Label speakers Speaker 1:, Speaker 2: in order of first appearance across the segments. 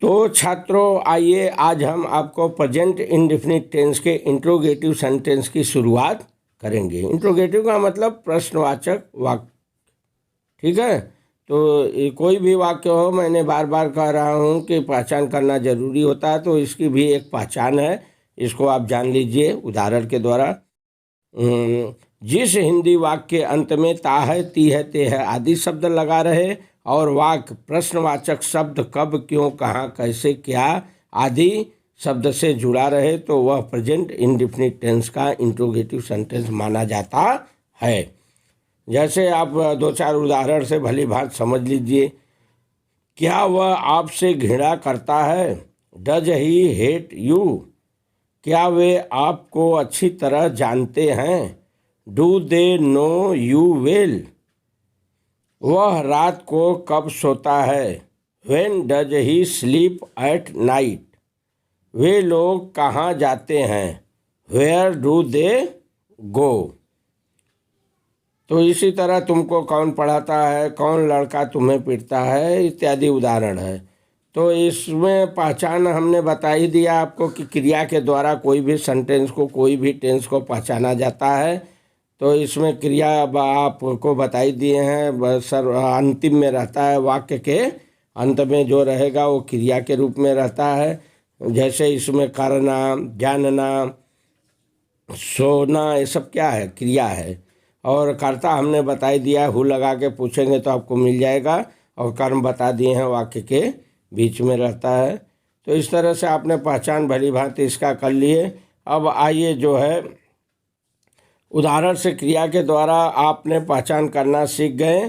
Speaker 1: तो छात्रों, आइए आज हम आपको प्रेजेंट इंडेफिनिट टेंस के इंट्रोगेटिव सेंटेंस की शुरुआत करेंगे। इंट्रोगेटिव का मतलब प्रश्नवाचक वाक्य, ठीक है। तो कोई भी वाक्य हो, मैंने बार बार कह रहा हूँ कि पहचान करना जरूरी होता है, तो इसकी भी एक पहचान है, इसको आप जान लीजिए उदाहरण के द्वारा। जिस हिंदी वाक्य के अंत में ता है, ती है, ते है आदि शब्द लगा रहे और वाक्य प्रश्नवाचक शब्द कब, क्यों, कहाँ, कैसे, क्या आदि शब्द से जुड़ा रहे, तो वह प्रेजेंट इंडेफिनिट टेंस का इंट्रोगेटिव सेंटेंस माना जाता है। जैसे आप दो चार उदाहरण से भली भांति समझ लीजिए। क्या वह आपसे घृणा करता है? Does he hate you? क्या वे आपको अच्छी तरह जानते हैं? Do they know you well? वह रात को कब सोता है? When does he sleep at night? वे लोग कहाँ जाते हैं? Where do they go? तो इसी तरह तुमको कौन पढ़ाता है? कौन लड़का तुम्हें पीटता है? इत्यादि उदाहरण है। तो इसमें पहचान हमने बता ही दिया आपको कि क्रिया के द्वारा कोई भी सेंटेंस को, कोई भी टेंस को पहचाना जाता है। तो इसमें क्रिया आपको बता ही दिए हैं। सर अंतिम में रहता है, वाक्य के अंत में जो रहेगा वो क्रिया के रूप में रहता है। जैसे इसमें करना, जानना, सोना, ये सब क्या है? क्रिया है। और कर्ता हमने बता ही दिया, हु लगा के पूछेंगे तो आपको मिल जाएगा। और कर्म बता दिए हैं, वाक्य के बीच में रहता है। तो इस तरह से आपने पहचान भली भांति इसका कर लिए। अब आइए जो है उदाहरण से क्रिया के द्वारा आपने पहचान करना सीख गए।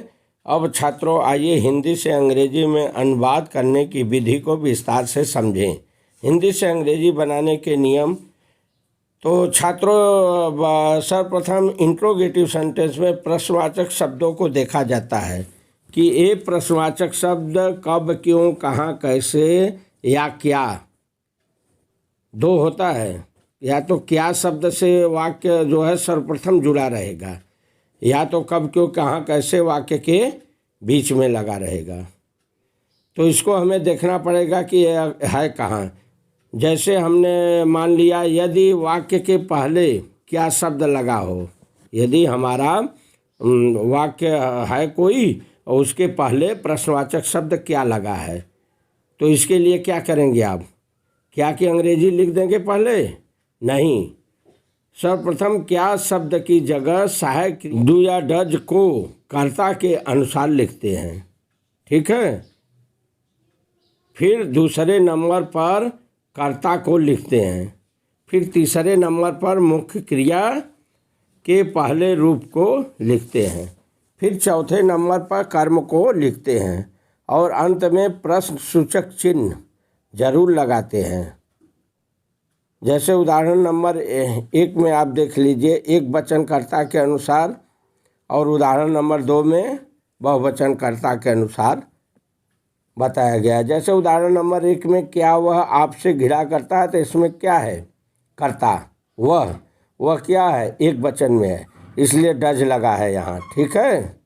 Speaker 1: अब छात्रों आइए हिंदी से अंग्रेजी में अनुवाद करने की विधि को विस्तार से समझें। हिंदी से अंग्रेजी बनाने के नियम। तो छात्रों, सर्वप्रथम इंट्रोगेटिव सेंटेंस में प्रश्नवाचक शब्दों को देखा जाता है कि ये प्रश्नवाचक शब्द कब, क्यों, कहाँ, कैसे या क्या, दो होता है। या तो क्या शब्द से वाक्य जो है सर्वप्रथम जुड़ा रहेगा, या तो कब, क्यों, कहाँ, कैसे वाक्य के बीच में लगा रहेगा। तो इसको हमें देखना पड़ेगा कि है कहाँ। जैसे हमने मान लिया, यदि वाक्य के पहले क्या शब्द लगा हो, यदि हमारा वाक्य है कोई और उसके पहले प्रश्नवाचक शब्द क्या लगा है, तो इसके लिए क्या करेंगे आप? क्या की अंग्रेजी लिख देंगे पहले? नहीं, सर्वप्रथम क्या शब्द की जगह सहायक डू या डज को कर्ता के अनुसार लिखते हैं, ठीक है। फिर दूसरे नंबर पर कर्ता को लिखते हैं। फिर तीसरे नंबर पर मुख्य क्रिया के पहले रूप को लिखते हैं। फिर चौथे नंबर पर कर्म को लिखते हैं और अंत में प्रश्न सूचक चिन्ह जरूर लगाते हैं। जैसे उदाहरण नंबर 1 में आप देख लीजिए, एक वचनकर्ता के अनुसार, और उदाहरण नंबर 2 में बहुवचनकर्ता के अनुसार बताया गया। जैसे उदाहरण नंबर 1 में क्या वह आपसे घृणा करता है, तो इसमें क्या है? कर्ता। वह क्या है? एक वचन में है, इसलिए डज लगा है यहाँ, ठीक है।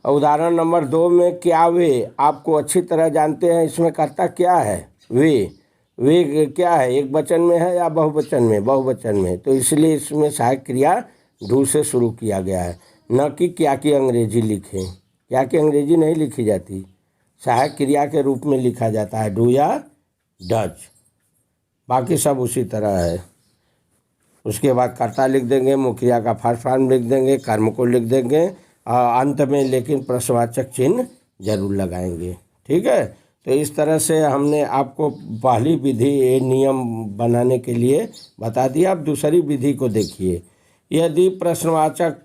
Speaker 1: उदाहरण नंबर 2 में क्या वे आपको अच्छी तरह जानते हैं, इसमें कर्ता क्या है? वे क्या है? एक वचन में है या बहुवचन में? बहुवचन में। तो इसलिए इसमें सहायक क्रिया डू से शुरू किया गया है, न कि क्या की अंग्रेजी लिखें। क्या की अंग्रेजी नहीं लिखी जाती, सहायक क्रिया के रूप में लिखा जाता है, डू या डज। बाकी सब उसी तरह है। उसके बाद कर्ता लिख देंगे, मुख्य क्रिया का फर्स्ट फॉर्म लिख देंगे, कर्म को लिख देंगे, अंत में लेकिन प्रश्नवाचक चिन्ह जरूर लगाएंगे, ठीक है। तो इस तरह से हमने आपको पहली विधि नियम बनाने के लिए बता दिया। अब दूसरी विधि को देखिए। यदि प्रश्नवाचक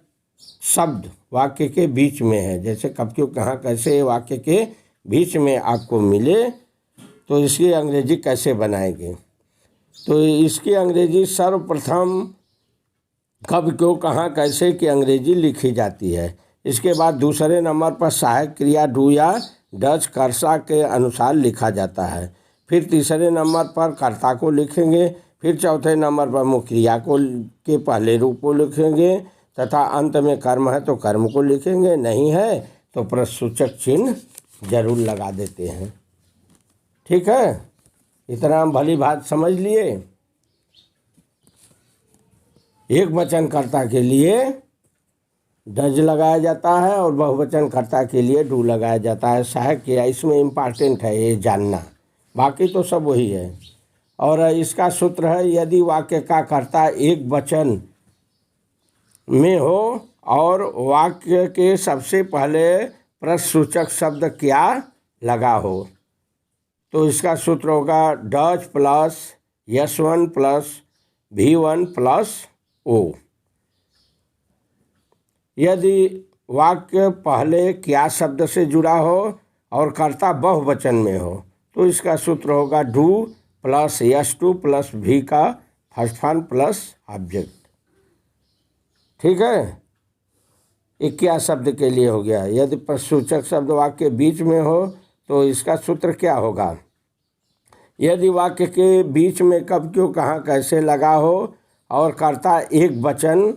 Speaker 1: शब्द वाक्य के बीच में है, जैसे कब, क्यों, कहाँ, कैसे वाक्य के बीच में आपको मिले, तो इसकी अंग्रेजी कैसे बनाएंगे? तो इसकी अंग्रेजी सर्वप्रथम कब, क्यों, कहाँ, कैसे की अंग्रेजी लिखी जाती है। इसके बाद दूसरे नंबर पर सहायक क्रिया डू या डज कर्ता के अनुसार लिखा जाता है। फिर तीसरे नंबर पर कर्ता को लिखेंगे। फिर चौथे नंबर पर मुख्य क्रिया को के पहले रूप को लिखेंगे तथा अंत में कर्म है तो कर्म को लिखेंगे, नहीं है तो प्रश्नसूचक चिन्ह जरूर लगा देते हैं। ठीक है, इतना हम भली बात समझ लिए। एक वचनकर्ता के लिए डज लगाया जाता है और बहुवचनकर्ता के लिए डू लगाया जाता है। सहायक क्रिया इसमें इम्पॉर्टेंट है ये जानना, बाकी तो सब वही है। और इसका सूत्र है, यदि वाक्य का कर्ता एक वचन में हो और वाक्य के सबसे पहले प्रश्नसूचक शब्द क्या लगा हो, तो इसका सूत्र होगा does plus S1 plus V1 plus O। यदि वाक्य पहले क्या शब्द से जुड़ा हो और कर्ता बहुवचन में हो, तो इसका सूत्र होगा do plus S2 plus V का फर्स्ट फॉर्म प्लस ऑब्जेक्ट। ठीक है, ये क्या शब्द के लिए हो गया। यदि प्रश्नसूचक शब्द वाक्य के बीच में हो तो इसका सूत्र क्या होगा। यदि वाक्य के बीच में कब क्यों कहाँ कैसे लगा हो और कर्ता एक वचन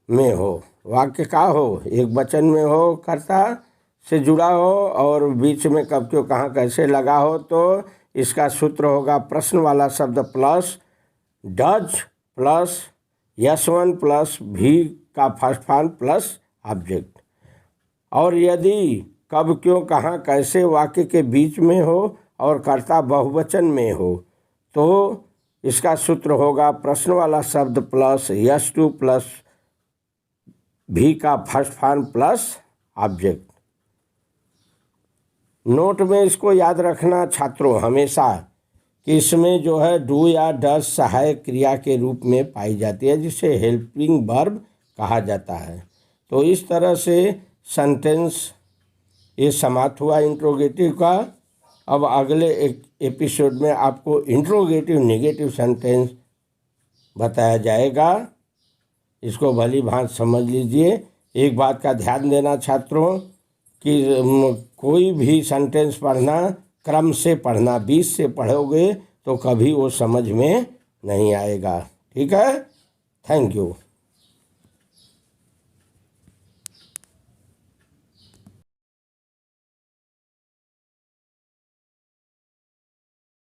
Speaker 1: में हो, वाक्य का हो एक वचन में हो, कर्ता से जुड़ा हो और बीच में कब क्यों कहाँ कैसे लगा हो, तो इसका सूत्र होगा प्रश्न वाला शब्द plus does plus S1 plus V का फर्स्ट फॉर्म प्लस ऑब्जेक्ट। और यदि कब क्यों कहाँ कैसे वाक्य के बीच में हो और कर्ता बहुवचन में हो, तो इसका सूत्र होगा प्रश्न वाला शब्द प्लस S2 प्लस V का first form plus object. Note में इसको याद रखना छात्रों हमेशा कि इसमें जो है डू या डज सहायक क्रिया के रूप में पाई जाती है, जिसे हेल्पिंग वर्ब कहा जाता है। तो इस तरह से सेंटेंस ये समाप्त हुआ इंट्रोगेटिव का। अब अगले एक एपिसोड में आपको इंट्रोगेटिव नेगेटिव सेंटेंस बताया जाएगा। इसको भली भांति समझ लीजिए। एक बात का ध्यान देना छात्रों कि कोई भी सेंटेंस पढ़ना क्रम से पढ़ना, 20 से पढ़ोगे तो कभी वो समझ में नहीं आएगा। ठीक है, थैंक यू।